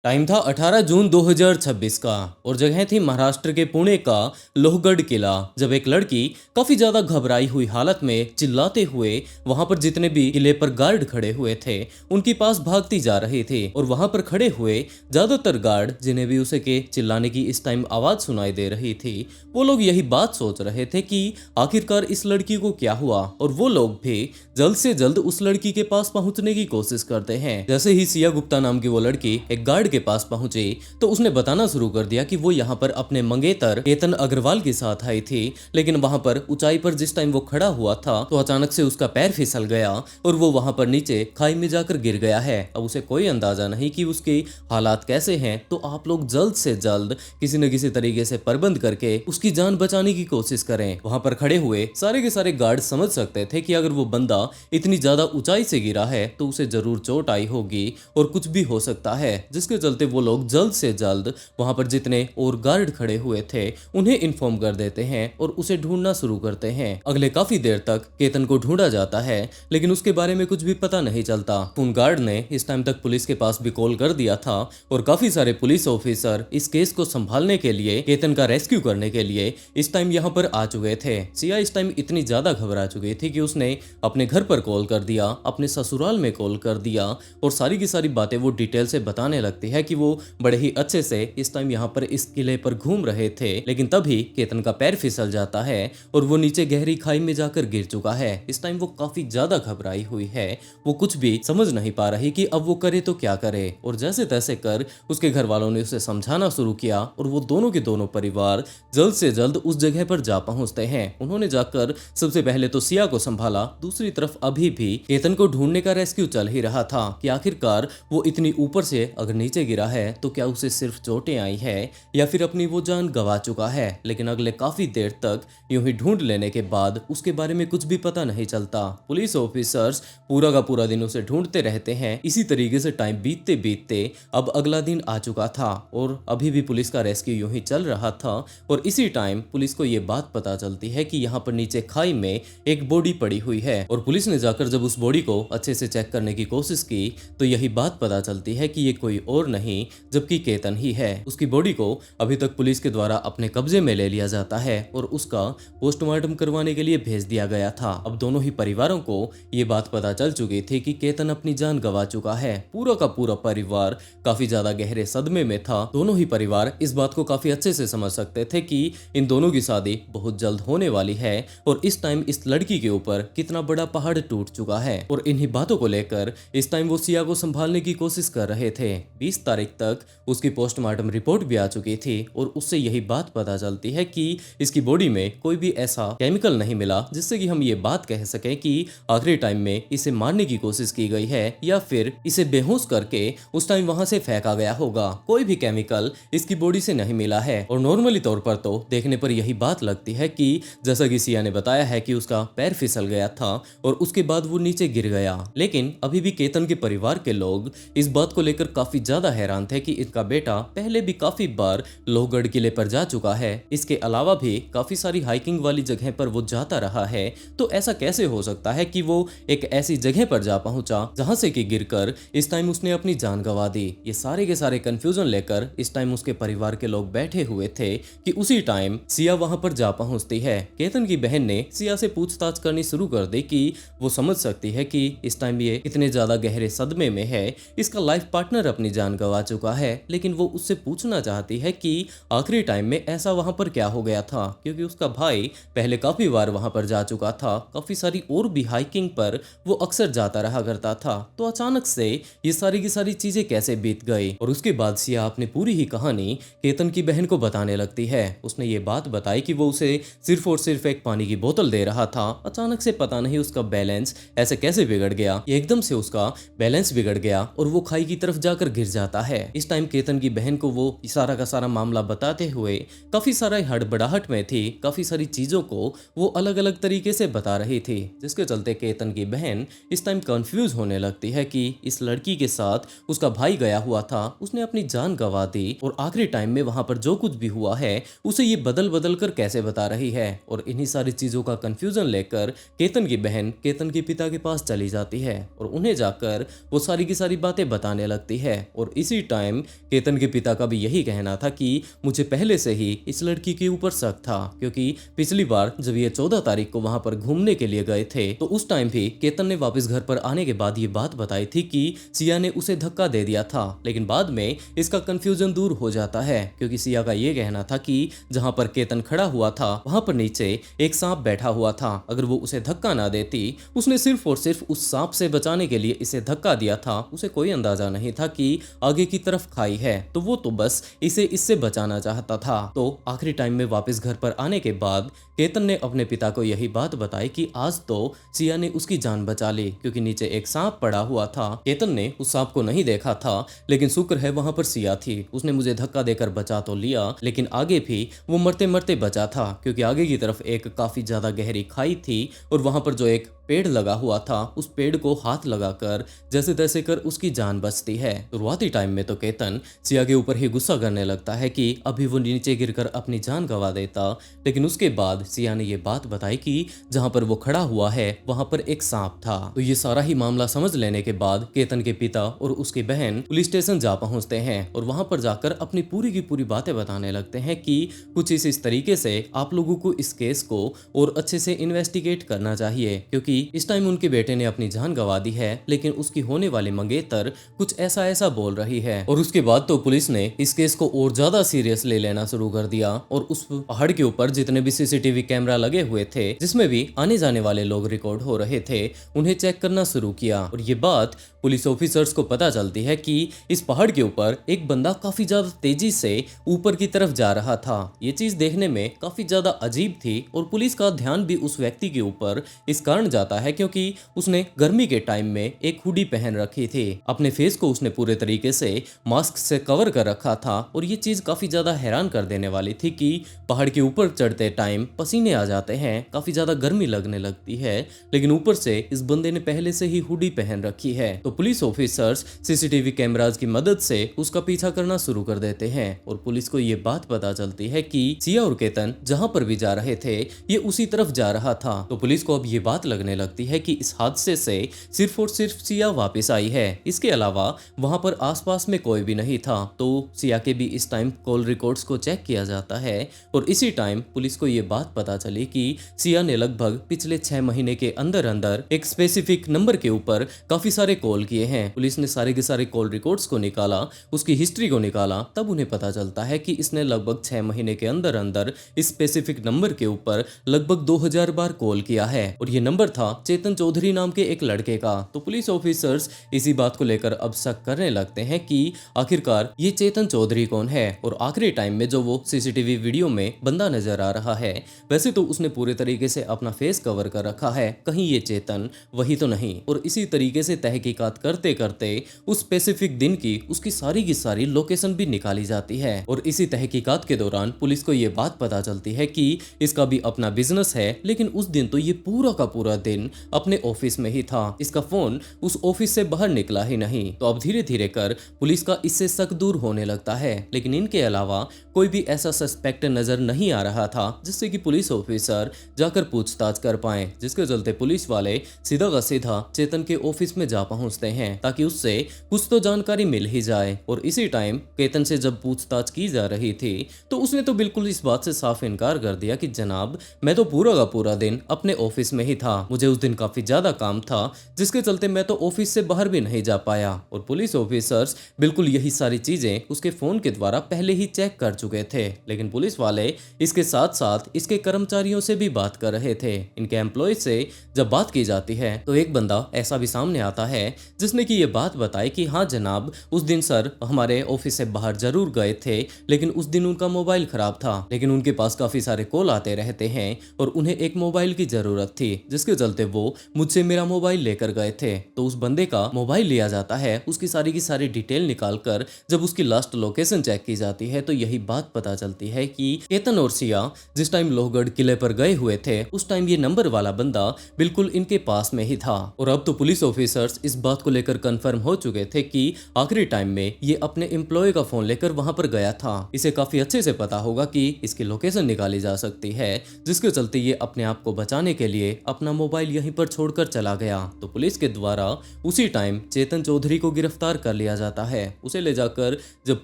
Time था 18 जून 2026 का और जगह थी महाराष्ट्र के पुणे का लोहगढ़ किला। जब एक लड़की काफी ज्यादा घबराई हुई हालत में चिल्लाते हुए वहां पर जितने भी किले पर गार्ड खड़े हुए थे उनके पास भागती जा रही थी और वहां पर खड़े हुए ज्यादातर गार्ड जिन्हें भी उसे के चिल्लाने की इस टाइम आवाज सुनाई दे रही थी, वो लोग यही बात सोच रहे थे कि आखिरकार इस लड़की को क्या हुआ, और वो लोग भी जल्द से जल्द उस लड़की के पास पहुंचने की कोशिश करते हैं। जैसे ही सिया गुप्ता नाम की वो लड़की एक गार्ड के पास पहुंची तो उसने बताना शुरू कर दिया कि वो यहाँ पर अपने मंगेतर केतन अग्रवाल के साथ आई थी, लेकिन वहां पर ऊंचाई पर जिस टाइम वो खड़ा हुआ था तो अचानक से उसका पैर फिसल गया और वो वहां पर नीचे खाई में जाकर गिर गया है। अब उसे कोई अंदाजा नहीं कि उसके हालात कैसे हैं, तो आप लोग जल्द से जल्द किसी न किसी तरीके से प्रबंध करके उसकी जान बचाने की कोशिश करें। वहां पर खड़े हुए सारे के सारे गार्ड समझ सकते थे कि अगर वो बंदा इतनी ज्यादा ऊंचाई से गिरा है तो उसे जरूर चोट आई होगी और कुछ भी हो सकता है, जिसके चलते वो लोग जल्द से जल्द वहां पर जितने और गार्ड खड़े हुए थे उन्हें इन्फॉर्म कर देते हैं और उसे ढूंढना शुरू करते हैं। अगले काफी देर तक केतन को ढूंढा जाता है लेकिन उसके बारे में कुछ भी पता नहीं चलता। उन गार्ड ने इस टाइम तक पुलिस के पास भी कॉल कर दिया था और काफी सारे पुलिस ऑफिसर इस केस को संभालने के लिए, केतन का रेस्क्यू करने के लिए इस टाइम यहाँ पर आ चुके थे। सिया इस टाइम इतनी ज्यादा घबरा चुकी थी कि उसने अपने घर पर कॉल कर दिया, अपने ससुराल में कॉल कर दिया और सारी की सारी बातें वो डिटेल से बताने लगती है कि वो बड़े ही अच्छे से इस टाइम यहाँ पर इस किले पर घूम रहे थे, लेकिन तभी केतन का पैर फिसल जाता है और वो नीचे गहरी खाई में जाकर गिर चुका है। इस टाइम वो काफी ज्यादा घबराई हुई है, वो कुछ भी समझ नहीं पा रही कि अब वो करे तो क्या करे, और जैसे तैसे कर उसके घर वालों ने उसे समझाना शुरू किया और वो दोनों के दोनों परिवार जल्द से जल्द उस जगह पर जा पहुंचते हैं। उन्होंने जाकर सबसे पहले तो सिया को संभाला, दूसरी तरफ अभी भी केतन को ढूंढने का रेस्क्यू चल ही रहा था कि आखिरकार वो इतनी ऊपर से अगर नीचे गिरा है तो क्या उसे सिर्फ चोटें आई है या फिर अपनी वो जान गंवा चुका है। लेकिन अगले काफी देर तक यूं ही ढूंढ लेने के बाद उसके बारे में कुछ भी पता नहीं चलता। पुलिस ऑफिसर्स पूरा का पूरा दिन उसे ढूंढते रहते हैं। इसी तरीके से टाइम बीतते बीतते अब अगला दिन आ चुका था और अभी भी पुलिस का रेस्क्यू यूं ही चल रहा था और इसी टाइम पुलिस को ये बात पता चलती है कि यहाँ पर नीचे खाई में एक बॉडी पड़ी हुई है और पुलिस ने जाकर जब उस बॉडी को अच्छे से चेक करने की कोशिश की तो यही बात पता चलती है कि ये कोई और नहीं जबकि केतन ही है। उसकी बॉडी को अभी तक पुलिस के द्वारा अपने कब्जे में ले लिया जाता है और उसका पोस्टमार्टम करवाने के लिए भेज दिया गया था। अब दोनों ही परिवारों को ये बात पता चल चुकी थी कि केतन अपनी जान गंवा चुका है। पूरा का पूरा परिवार काफी ज्यादा गहरे सदमे में था। दोनों ही परिवार इस बात को काफी अच्छे से समझ सकते थे कि इन दोनों की शादी बहुत जल्द होने वाली है और इस टाइम इस लड़की के ऊपर कितना बड़ा पहाड़ टूट चुका है और इन्हीं बातों को लेकर इस टाइम वो सिया को संभालने की कोशिश कर रहे थे। 20 तारीख तक उसकी पोस्टमार्टम रिपोर्ट भी आ चुकी थी और उससे यही बात पता चलती है कि इसकी बॉडी में कोई भी ऐसा केमिकल नहीं मिला जिससे कि हम ये बात कह सकें कि आखिरी टाइम में इसे मारने की कोशिश की गई है या फिर इसे बेहोश करके उस टाइम वहां से फेंका गया होगा। कोई भी केमिकल इसकी बॉडी से नहीं मिला है और नॉर्मली तौर पर तो देखने पर यही बात लगती है कि जैसा कि सिया ने बताया है कि उसका पैर फिसल गया था और उसके बाद वो नीचे गिर गया। लेकिन अभी भी केतन के परिवार के लोग इस बात को लेकर काफी ज्यादा हैरान थे कि इसका बेटा पहले भी काफी बार लोहगढ़ किले पर जा चुका है, इसके अलावा भी काफी सारी हाइकिंग वाली जगह पर वो जाता रहा है, तो ऐसा कैसे हो सकता है कि वो एक ऐसी जगह पर जा पहुंचा जहां से कि गिरकर इस टाइम उसने अपनी जान गंवा दी। ये सारे के सारे कंफ्यूजन लेकर इस टाइम उसके परिवार के लोग बैठे हुए थे कि उसी टाइम सिया वहां पर जा पहुंचती है। केतन की बहन ने सिया से पूछताछ करनी शुरू कर दी कि वो समझ सकती है कि इस टाइम ये इतने ज्यादा गहरे सदमे में है, इसका लाइफ पार्टनर अपनी जान गंवा चुका है, लेकिन वो उससे पूछना चाहती है कि आखिरी टाइम में ऐसा वहां पर क्या हो गया था, क्योंकि उसका भाई पहले काफी बार वहां पर जा चुका था, काफी सारी और भी हाइकिंग पर वो अक्सर जाता रहा करता था, तो अचानक से ये सारी की सारी चीजें कैसे बीत गई। और उसके बाद सिया अपनी पूरी ही कहानी केतन की बहन को बताने लगती है। उसने ये बात बताई कि वो उसे सिर्फ और सिर्फ एक पानी की बोतल दे रहा था, अचानक से पता नहीं उसका बैलेंस ऐसे कैसे बिगड़ गया, एकदम से उसका बैलेंस बिगड़ गया और वो खाई की तरफ जाकर गिर जाता है। इस टाइम केतन की बहन को वो सारा का सारा मामला बताते हुए काफी सारा हड़बड़ाहट में थी, काफी सारी चीजों को वो अलग अलग तरीके से बता रही थी, जिसके चलते केतन की बहन इस टाइम कंफ्यूज होने लगती है कि इस लड़की के साथ उसका भाई गया हुआ था, उसने अपनी जान गंवा दी और आखिरी टाइम में वहां पर जो कुछ भी हुआ है उसे ये बदल बदल कर कैसे बता रही है। और इन्हीं सारी चीजों का कंफ्यूजन लेकर केतन की बहन केतन के पिता के पास चली जाती है और उन्हें जाकर वो सारी की सारी बातें बताने लगती है और और इसी टाइम केतन के पिता का भी यही कहना था कि मुझे पहले से ही इस लड़की के ऊपर शक था, क्योंकि पिछली बार जब ये 14 तारीख को वहां पर घूमने के लिए गए थे तो उस टाइम भी केतन ने वापस घर पर आने के बाद ये बात बताई थी कि सिया ने उसे धक्का दे दिया था। लेकिन बाद में इसका कंफ्यूजन दूर हो जाता है, क्योंकि सिया का ये कहना था कि जहां पर केतन खड़ा हुआ था वहां पर नीचे एक सांप बैठा हुआ था। अगर वो उसे धक्का ना देती, उसने सिर्फ और सिर्फ उस सांप से बचाने के लिए इसे धक्का दिया था। उसे कोई अंदाजा नहीं था कि आगे की तरफ खाई है, तो वो तो बस इसे इससे बचाना चाहता था। तो आखिरी टाइम में वापस घर पर आने के बाद केतन ने अपने पिता को यही बात बताई कि आज तो सिया ने उसकी जान बचा ली, क्योंकि नीचे एक सांप पड़ा हुआ था। केतन ने उस सांप को नहीं देखा था, लेकिन शुक्र है वहां पर सिया थी। उसने मुझे धक्का देकर बचा तो लिया, लेकिन आगे भी वो मरते मरते बचा था, क्योंकि आगे की तरफ एक काफी ज्यादा गहरी खाई थी और वहां पर जो एक पेड़ लगा हुआ था उस पेड़ को हाथ लगाकर जैसे तैसे कर उसकी जान बचती है। शुरुआती टाइम में तो केतन सिया के ऊपर ही गुस्सा करने लगता है कि अभी वो नीचे गिरकर अपनी जान गंवा देता, लेकिन उसके बाद सिया ने ये बात बताई कि जहां पर वो खड़ा हुआ है वहां पर एक सांप था। तो ये सारा ही मामला समझ लेने के बाद केतन के पिता और उसकी बहन पुलिस स्टेशन जा पहुंचते हैं और वहां पर जाकर अपनी पूरी की पूरी बातें बताने लगते हैं कि कुछ इस तरीके से आप लोगों को इस केस को और अच्छे से इन्वेस्टिगेट करना चाहिए, क्योंकि इस टाइम उनके बेटे ने अपनी जान गंवा दी है, लेकिन उसकी होने वाली मंगेतर कुछ ऐसा ऐसा बोल रही है। और उसके बाद तो पुलिस ने इस केस को और ज्यादा सीरियस ले लेना शुरू कर दिया और उस पहाड़ के ऊपर जितने भी सीसीटीवी कैमरा लगे हुए थे, जिसमें भी आने जाने वाले लोग रिकॉर्ड हो रहे थे, उन्हें चेक करना शुरू किया। और ये बात पुलिस ऑफिसर्स को पता चलती है कि इस पहाड़ के ऊपर एक बंदा काफी ज्यादा तेजी से ऊपर की तरफ जा रहा था। ये चीज देखने में काफी ज्यादा अजीब थी और पुलिस का ध्यान भी उस व्यक्ति के ऊपर इस कारण जाता है क्योंकि उसने गर्मी के टाइम में एक हुडी पहन रखी थी। अपने फेस को उसने पूरे तरीके से मास्क से कवर कर रखा था और ये चीज काफी ज्यादा हैरान कर देने वाली थी कि पहाड़ के ऊपर चढ़ते टाइम पसीने आ जाते हैं, काफी ज्यादा गर्मी लगने लगती है, लेकिन ऊपर से इस बंदे ने पहले से ही हुडी पहन रखी है। तो पुलिस ऑफिसर्स सीसीटीवी कैमरास की मदद से उसका पीछा करना शुरू कर देते हैं और पुलिस को ये बात पता चलती है कि सिया और केतन जहां पर भी जा रहे थे ये उसी तरफ जा रहा था। तो पुलिस को अब ये बात लगने लगती है कि इस हादसे से सिर्फ और सिर्फ सिया वापस आई है, इसके अलावा वहां पर आसपास में कोई भी नहीं था। तो सिया के भी इस टाइम कॉल रिकॉर्ड्स को चेक किया जाता है और इसी टाइम पुलिस को ये बात पता चली कि सिया ने लगभग पिछले 6 महीने के अंदर अंदर एक स्पेसिफिक नंबर के ऊपर काफी सारे कॉल किए हैं। पुलिस ने सारे के सारे कॉल रिकॉर्ड्स को निकाला, उसकी हिस्ट्री को निकाला, तब उन्हें पता चलता है कि इसने लगभग 6 महीने के अंदर अंदर इस स्पेसिफिक नंबर के ऊपर लगभग 2000 बार कॉल किया है और ये नंबर था चेतन चौधरी नाम के एक लड़के का। तो पुलिस ऑफिसर्स इसी बात को लेकर अब शक करने लगते हैं कि आखिरकार ये चेतन चौधरी कौन है। और आखिरी टाइम में जो वो सीसीटीवी वीडियो में बंदा नजर आ रहा है, वैसे तो उसने पूरे तरीके से अपना फेस कवर कर रखा है, कहीं ये चेतन वही तो नहीं। और इसी तरीके से तहकीकात करते करते उस स्पेसिफिक दिन की उसकी सारी की सारी लोकेशन भी निकाली जाती है और इसी तहकीकात के दौरान पुलिस को ये बात पता चलती है कि इसका भी अपना बिजनेस है, लेकिन उस दिन तो ये पूरा का पूरा दिन अपने ऑफिस में ही था, इसका फोन उस ऑफिस से बाहर निकला ही नहीं। तो अब धीरे धीरे कर पुलिस का इससे शक दूर होने लगता है, लेकिन इनके अलावा कोई भी ऐसा सस्पेक्ट नजर नहीं आ रहा था जिससे कि पुलिस ऑफिसर जाकर पूछताछ कर पाए, जिसके चलते पुलिस वाले सीधा का सीधा चेतन के ऑफिस में जा पहुंचते हैं ताकि उससे कुछ तो जानकारी मिल ही जाए। और इसी टाइम केतन से जब पूछताछ की जा रही थी तो उसने तो बिल्कुल इस बात से साफ इनकार कर दिया कि जनाब मैं तो पूरा का पूरा दिन अपने ऑफिस में ही था, मुझे उस दिन काफी ज्यादा काम था जिसके चलते मैं तो ऑफिस से बाहर भी नहीं जा पाया। और पुलिस ऑफिसर्स बिल्कुल यही सारी चीजें उसके फोन के द्वारा पहले ही चेक कर चुके थे, लेकिन पुलिस वाले इसके साथ साथ इसके कर्मचारियों से भी बात कर रहे थे। इनके एम्प्लॉय से जब बात की जाती है तो एक बंदा ऐसा भी सामने आता है जिसने की ये बात बताई कि हाँ जनाब उस दिन सर हमारे ऑफिस से बाहर जरूर गए थे, लेकिन उस दिन उनका मोबाइल खराब था, लेकिन उनके पास काफी सारे कॉल आते रहते हैं और उन्हें एक मोबाइल की जरूरत थी, जिसके चलते वो मुझसे मेरा मोबाइल लेकर गए थे। तो उस बंदे का मोबाइल लिया जाता है, उसकी सारी की सारी डिटेल निकाल कर जब उसकी लास्ट लोकेशन चेक की जाती है तो यही बात पता चलती है कि केतन और सिया जिस टाइम लोहगढ़ किले पर गए हुए थे उस टाइम ये नंबर वाला बंदा बिल्कुल इनके पास में ही था। और अब तो पुलिस ऑफिसर्स इस बात को लेकर कंफर्म हो चुके थे कि आखिरी टाइम में ये अपने एम्प्लॉय का फोन लेकर वहां पर गया था। इसे काफी अच्छे से पता होगा कि इसकी लोकेशन निकाली जा सकती है, जिसके चलते ये अपने आप को बचाने के लिए अपना मोबाइल यहीं पर छोड़कर चला गया। तो पुलिस के द्वारा उसी टाइम चेतन चौधरी को गिरफ्तार कर लिया जाता है। उसे ले जाकर जब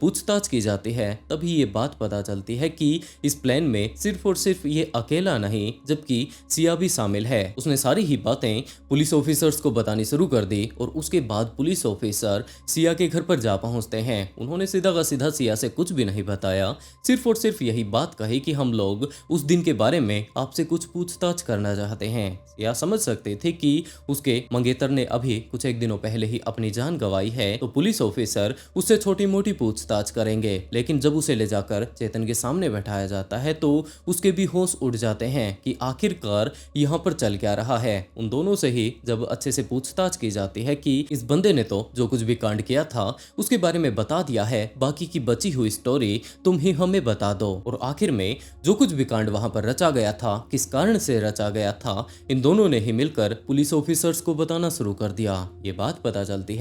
पूछताछ की जाती है तभी ये बात पता चलती है कि इस प्लान में सिर्फ और सिर्फ ये अकेला नहीं जबकि सिया भी शामिल है। उसने सारी ही बातें पुलिस ऑफिसर्स को बतानी शुरू कर दी और उसके बाद पुलिस ऑफिसर सिया के घर पर जा पहुंचते हैं। उन्होंने सीधा का सीधा सिया से कुछ भी नहीं बताया, सिर्फ और सिर्फ यही बात कही कि हम लोग उस दिन के बारे में आपसे कुछ पूछताछ करना चाहते हैं। सिया समझ सकते थे कि उसके मंगेतर ने अभी कुछ एक दिनों पहले ही अपनी जान गंवाई है, तो पुलिस ऑफिसर उससे छोटी मोटी पूछताछ करेंगे। लेकिन जब उसे ले जाकर चेतन के सामने बैठाया जाता है तो उसके भी होश उड़ जाते हैं कि आखिरकार यहाँ पर चल क्या रहा है। उन दोनों से ही जब अच्छे से पूछताछ की जाती है कि इस बंदे ने तो जो कुछ भी कांड किया था उसके बारे में बता दिया है, बाकी की बची हुई स्टोरी तुम ही हमें बता दो। और आखिर में जो कुछ भी कांड वहां पर रचा गया था, किस कारण से रचा गया था, इन दोनों ने ही मिलकर पुलिस ऑफिसर्स को बताना शुरू कर दिया। ये बात पता चलती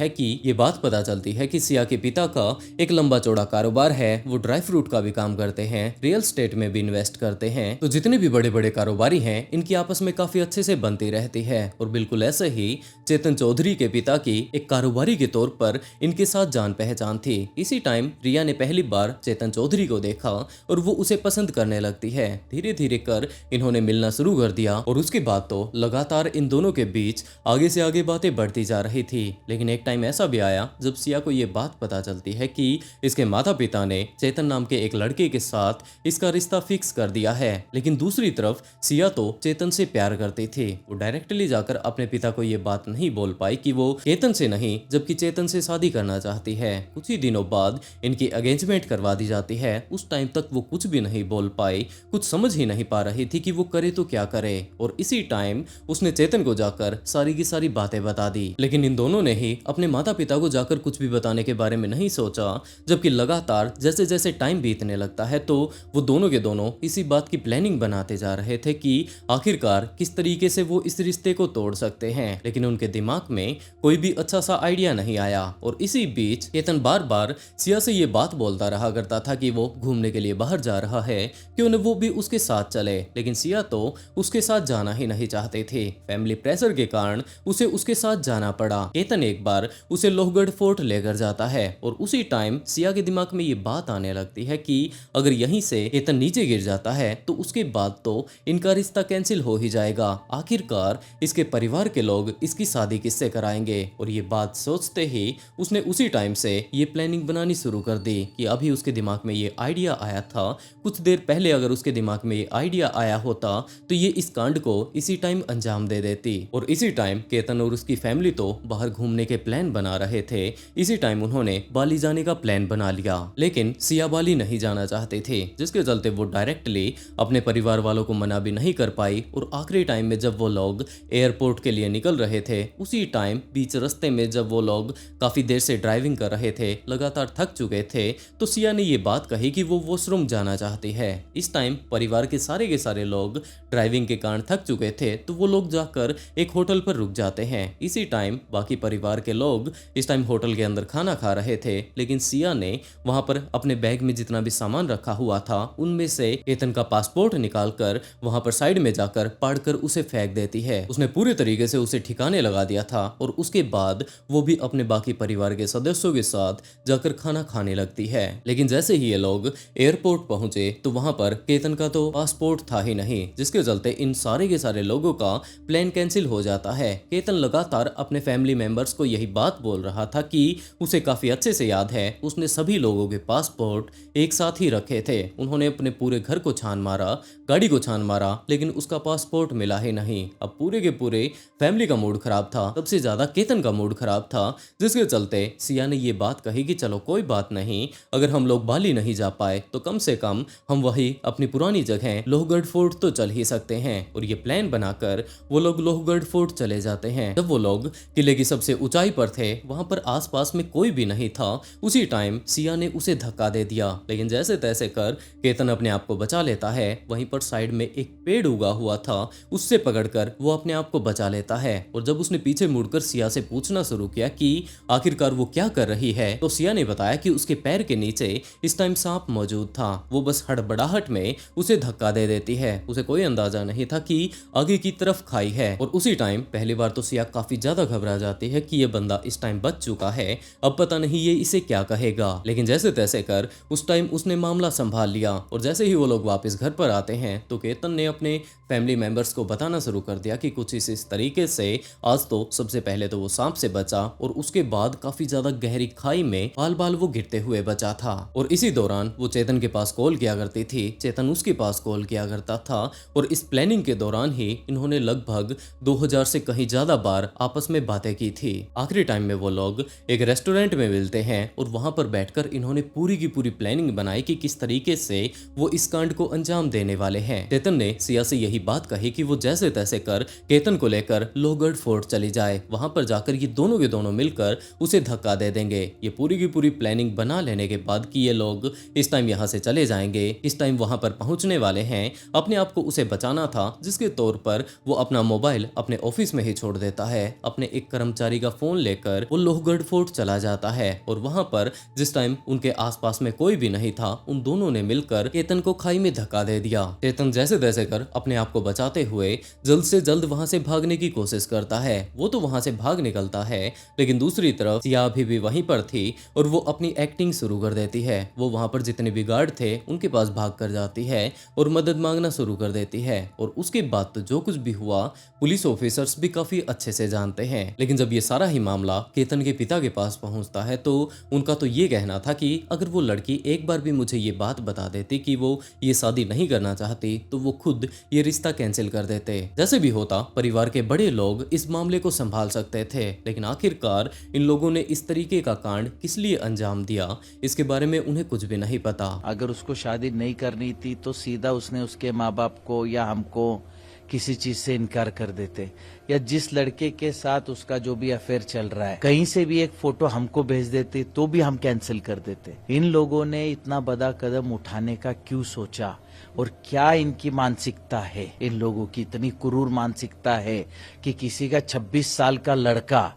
है कि सिया के पिता का एक लंबा चौड़ा कारोबार है। वो ड्राई फ्रूट का भी काम करते हैं, रियल स्टेट में भी इन्वेस्ट करते हैं। तो जितने भी बड़े बड़े कारोबारी हैं इनकी आपस में काफी अच्छे से बनती रहती है। और बिल्कुल ऐसे ही चेतन चौधरी के पिता की एक कारोबारी के तौर पर इनके साथ जान पहचान थी। इसी टाइम रिया ने पहली बार चेतन चौधरी को देखा और वो उसे पसंद करने लगती है। धीरे धीरे कर इन्होंने मिलना शुरू कर दिया और उसके बाद तो लगातार इन दोनों के बीच आगे से आगे बातें बढ़ती जा रही थी। लेकिन एक टाइम ऐसा भी आया जब सिया को ये बात पता चलती है कि इसके माता पिता ने चेतन नाम के एक लड़के के साथ इसका रिश्ता फिक्स कर दिया है। लेकिन दूसरी तरफ सिया तो चेतन से प्यार करती थी। वो डायरेक्टली जाकर अपने पिता को ये बात नहीं बोल पाई कि वो केतन से नहीं जबकि चेतन से शादी करना चाहती है। कुछ ही दिनों बाद इनकी एंगेजमेंट करवा दी जाती है। उस टाइम तक वो कुछ भी नहीं बोल पाई, कुछ समझ ही नहीं पा रही थी कि वो करे तो क्या करे। और इसी टाइम उसने चेतन को जाकर सारी की सारी बातें बता दी। लेकिन इन दोनों ने ही अपने माता पिता को जाकर कुछ भी बताने के बारे में नहीं सोचा, जबकि लगातार जैसे जैसे टाइम बीतने लगता है तो वो दोनों के दोनों इसी बात की प्लानिंग बनाते जा रहे थे कि आखिरकार किस तरीके से वो इस रिश्ते को तोड़ सकते हैं। लेकिन उनके दिमाग में कोई भी अच्छा सा आइडिया नहीं आया। और इसी बीच केतन बार बार सिया से ये बात बोलता रहा करता था कि वो घूमने के लिए बाहर जा रहा है, क्यों न वो भी उसके साथ चले। लेकिन सिया तो उसके साथ जाना ही नहीं चाहते थे। फैमिली प्रेशर के कारण उसे उसके साथ जाना पड़ा। केतन एक बार उसे लोहगढ़ फोर्ट लेकर जाता है और उसी टाइम सिया के दिमाग में ये बात आने लगती है कि अगर यहीं से केतन नीचे गिर जाता है तो उसके बाद तो इनका रिश्ता कैंसिल हो ही जाएगा। आखिरकार इसके परिवार के लोग इसकी शादी किससे कराएंगे। और ये बात सोचते ही उसने उसी टाइम से ये प्लानिंग बनानी शुरू कर दी कि अभी उसके दिमाग में ये आइडिया आया था। कुछ देर पहले अगर उसके दिमाग में ये आइडिया आया होता तो ये इस कांड को इसी टाइम अंजाम दे देती। और इसी टाइम केतन और उसकी फैमिली तो बाहर घूमने के प्लान बना रहे थे। इसी टाइम उन्होंने बाली जाने का प्लान बना लिया, लेकिन सिया बाली नहीं जाना चाहते थे, जिसके चलते वो डायरेक्टली अपने परिवार वालों को मना भी नहीं कर पाई। और आखिरी टाइम में जब वो लोग एयरपोर्ट के लिए निकल रहे थे उसी टाइम बीच रास्ते में जब वो लोग काफी देर से ड्राइविंग कर रहे थे, लगातार थक चुके थे, तो सिया ने ये बात कही कि वो वॉशरूम जाना चाहती है। इस टाइम परिवार के सारे लोग ड्राइविंग के कारण थक चुके थे तो वो लोग जाकर एक होटल पर रुक जाते हैं। इसी टाइम बाकी परिवार के लोग इस टाइम होटल के अंदर खाना खा रहे थे, लेकिन सिया ने वहां पर अपने बैग में जितना भी सामान रखा हुआ था उनमें से केतन का पासपोर्ट निकालकर वहां पर साइड में जाकर पाड़कर उसे फेंक देती है। उसने पूरे तरीके से उसे ठिकाने लगा दिया था और उसके बाद वो भी अपने बाकी परिवार के सदस्यों के साथ जाकर खाना खाने लगती है। लेकिन जैसे ही ये लोग एयरपोर्ट पहुंचे तो वहां पर केतन का तो पासपोर्ट था ही नहीं, जिसके चलते इन सारे के सारे लोगों का प्लान कैंसिल हो जाता है। केतन लगातार अपने फैमिली मेंबर्स को यही बात बोल रहा था कि उसे काफी अच्छे से याद है उसने सभी लोगों के पासपोर्ट एक साथ ही रखे थे। उन्होंने अपने पूरे घर को छान मारा, गाड़ी को छान मारा, लेकिन उसका पासपोर्ट मिला ही नहीं। अब पूरे के पूरे फैमिली का मूड खराब था, सबसे ज्यादा केतन का मूड खराब था, जिसके चलते सिया ने ये बात कही कि चलो कोई बात नहीं, अगर हम लोग बाली नहीं जा पाए तो कम से कम हम वही अपनी पुरानी जगह लोहगढ़ फोर्ट तो चल ही सकते हैं। और ये प्लान बनाकर वो लोग लोहगढ़ फोर्ट चले जाते हैं। जब वो लोग किले की सबसे ऊंचाई पर थे वहां पर आसपास में कोई भी नहीं था। उसी टाइम सिया ने उसे धक्का दे दिया, लेकिन जैसे तैसे कर केतन अपने आप को बचा लेता है। वहीं पर साइड में एक पेड़ उगा हुआ था, उससे पकड़कर वो अपने आप को बचा लेता है। और जब उसने पीछे मुड़कर सिया से पूछना शुरू किया कि आखिरकार वो क्या कर रही है, तो सिया ने बताया कि उसके पैर के नीचे इस टाइम सांप मौजूद था। वो बस हड़बड़ाहट में उसे धक्का दे देती है। उसे कोई अंदाजा नहीं था कि आगे की तरफ खाई है। और उसी टाइम पहली बार तो सिया काफी ज्यादा घबरा जाती है कि ये बंदा इस टाइम बच चुका है, अब पता नहीं ये इसे क्या कहेगा। लेकिन जैसे तैसे कर उस टाइम उसने मामला संभाल लिया। और जैसे ही वो लोग वापस घर पर आते हैं तो केतन ने अपने फैमिली मेंबर्स को बताना शुरू कर दिया कि कुछ इस तरीके से आज तो सबसे पहले तो वो सांप से बचा और उसके बाद काफी ज्यादा गहरी खाई में बाल बाल वो गिरते हुए बचा था। और इसी दौरान वो चेतन के पास कॉल किया करती थी, चेतन उसके पास कॉल किया करता था। और इस प्लानिंग के दौरान ही इन्होंने लगभग 2000 से कहीं ज्यादा बार आपस में बातें की थी। आखिरी टाइम में वो लोग एक रेस्टोरेंट में मिलते हैं और वहां पर बैठकर इन्होंने पूरी की पूरी प्लानिंग बनाई कि किस तरीके से वो इस कांड को अंजाम देने वाले हैं। चेतन ने सिया से यही बात कही कि वो जैसे तैसे कर केतन को लेकर लोहगढ़ फोर्ट चली जाए। वहां पर जाकर ये दोनों के दोनों मिलकर उसे धक्का दे देंगे। ये पूरी की पूरी प्लानिंग बना लेने के बाद कि ये लोग इस टाइम यहाँ से चले जाएंगे, इस टाइम वहां पर पहुंचने वाले हैं, अपने आप को उसे बचाना था, जिसके तौर पर वो अपना मोबाइल अपने ऑफिस में ही छोड़ देता है। अपने एक कर्मचारी का फोन लेकर वो लोहगढ़ फोर्ट चला जाता है। और वहां पर जिस टाइम उनके आसपास में कोई भी नहीं था, उन दोनों ने मिलकर केतन को खाई में धक्का दे दिया। केतन जैसे तैसे कर अपने आप को बचाते हुए जल्द से जल्द वहां से भागने की कोशिश करता है। वो तो वहां से भाग निकलता है, लेकिन दूसरी तरफ सिया अभी भी वहीं पर थी और वो अपनी एक्टिंग शुरू कर देती है। वो वहां पर जितने भी गार्ड थे उनके पास भाग कर जाती है और मदद मांगना शुरू कर देती है। और उसके बाद तो जो कुछ भी हुआ पुलिस ऑफिसर्स भी काफी अच्छे से जानते हैं। लेकिन जब ये सारा ही मामला केतन के पिता के पास पहुंचता है तो उनका तो ये कहना था कि अगर वो लड़की एक बार भी मुझे ये बात बता देती कि वो ये शादी नहीं करना चाहती तो वो खुद ये रिश्ता कैंसिल कर देते। जैसे भी होता परिवार के बड़े लोग इस मामले को संभाल सकते थे, लेकिन आखिरकार इन लोगों ने इस तरीके का कांड किस लिए अंजाम दिया इसके बारे में उन्हें कुछ भी नहीं पता। अगर उसको शादी नहीं करनी थी तो सीधा उसने उसके माँ बाप को या हमको किसी चीज से इनकार कर देते, या जिस लड़के के साथ उसका जो भी अफेयर चल रहा है कहीं से भी एक फोटो हमको भेज देते तो भी हम कैंसिल कर देते। इन लोगों ने इतना बड़ा कदम उठाने का क्यों सोचा और क्या इनकी मानसिकता है? इन लोगों की इतनी क्रूर मानसिकता है कि किसी का 26 साल का लड़का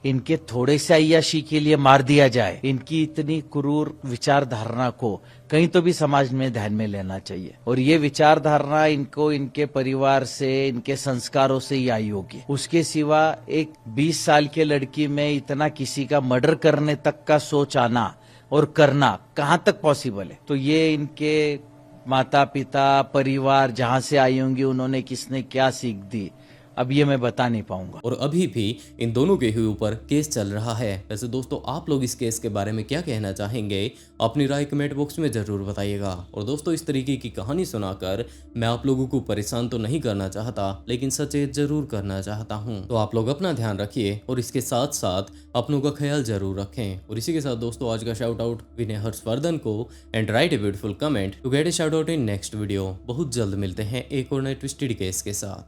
इनके थोड़े से अय्याशी के लिए मार दिया जाए। इनकी इतनी क्रूर विचारधारणा को कहीं तो भी समाज में ध्यान में लेना चाहिए। और ये विचारधारणा इनको इनके परिवार से, इनके संस्कारों से ही आई होगी। उसके सिवा एक 20 साल के लड़की में इतना किसी का मर्डर करने तक का सोच आना और करना कहाँ तक पॉसिबल है? तो ये इनके माता पिता, परिवार जहाँ से आई होंगी, उन्होंने किसने क्या सीख दी, अब ये मैं बता नहीं पाऊंगा। और अभी भी इन दोनों के ही ऊपर केस चल रहा है। वैसे दोस्तों आप लोग इस केस के बारे में क्या कहना चाहेंगे, अपनी राय कमेंट बॉक्स में जरूर बताइएगा। और दोस्तों इस तरीके की कहानी सुनाकर मैं आप लोगों को परेशान तो नहीं करना चाहता, लेकिन सचेत जरूर करना चाहता हूँ। तो आप लोग अपना ध्यान रखिए और इसके साथ साथ अपनों का ख्याल जरूर रखें। और इसी के साथ दोस्तों आज का शाउट आउट विनय हर्षवर्धन को and write a beautiful comment to get a shout out in next video. बहुत जल्द मिलते हैं एक और नए ट्विस्टेड केस के साथ।